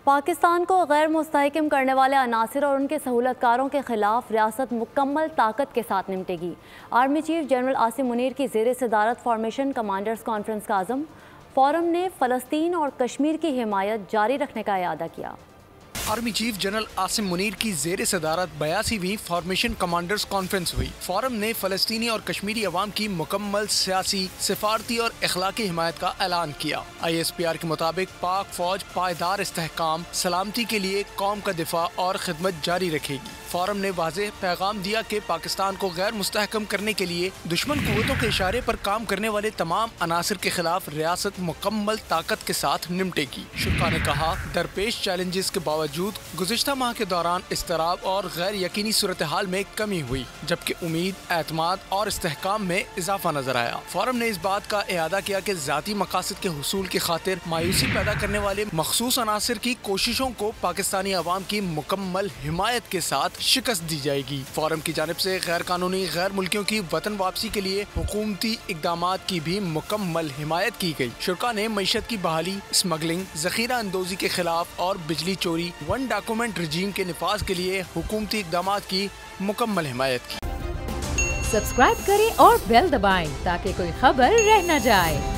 پاکستان کو غیر مستحکم کرنے والے عناصر اور ان کے سہولت کاروں کے خلاف ریاست مکمل طاقت کے ساتھ نمٹے گی۔ Army chief general Asim Munir کی زیر صدارت فارمیشن کمانڈرز کانفرنس کا عزم۔ فورم نے فلسطین اور کشمیر کی حمایت جاری رکھنے کا اعادہ کیا۔ Army chief general Asim Munir کی زیر صدارت 82ویں فارمیشن کمانڈرز کانفرنس ہوئی۔ فورم نے فلسطینی اور کشمیری عوام کی مکمل سیاسی، سفارتی اور اخلاقی حمایت کا اعلان کیا۔ ISPR کے مطابق پاک فوج پائیدار استحکام، سلامتی کے لیے قوم کا دفاع اور خدمت جاری رکھے گی۔ فورم نے واضح پیغام دیا کہ پاکستان کو غیر مستحکم کرنے کے لیے دشمن قوتوں کے اشارے پر کام کرنے والے تمام عناصر کے خلاف ریاست مکمل طاقت کے ساتھ نمٹے گی۔ شرکا نے کہا، درپیش چیلنجز کے باوجود گزشتہ ماہ کے دوران اضطراب اور غیر یقینی صورتحال میں کمی ہوئی، جبکہ امید، اعتماد اور استحکام میں اضافہ نظر آیا۔ فورم نے اس بات کا اعادہ کیا کہ ذاتی مقاصد کے حصول کی خاطر مایوسی پیدا کرنے والے مخصوص عناصر کی کوششوں کو پاکستانی عوام کی مکمل حمایت کے ساتھ شکست دی جائے گی۔ فورم کی جانب سے غیر قانونی غیر ملکیوں کی وطن واپسی کے لیے حکومتی اقدامات کی بھی مکمل حمایت کی گئی۔ شرکا نے معیشت کی بحالی، اسمگلنگ، ذخیرہ اندوزی کے خلاف اور بجلی چوری، ون ڈاکومنٹ رجیم کے نفاذ کے لیے حکومتی اقدامات کی مکمل حمایت کی۔ سبسکرائب کریں اور بیل دبائیں تاکہ کوئی خبر رہ نہ جائے۔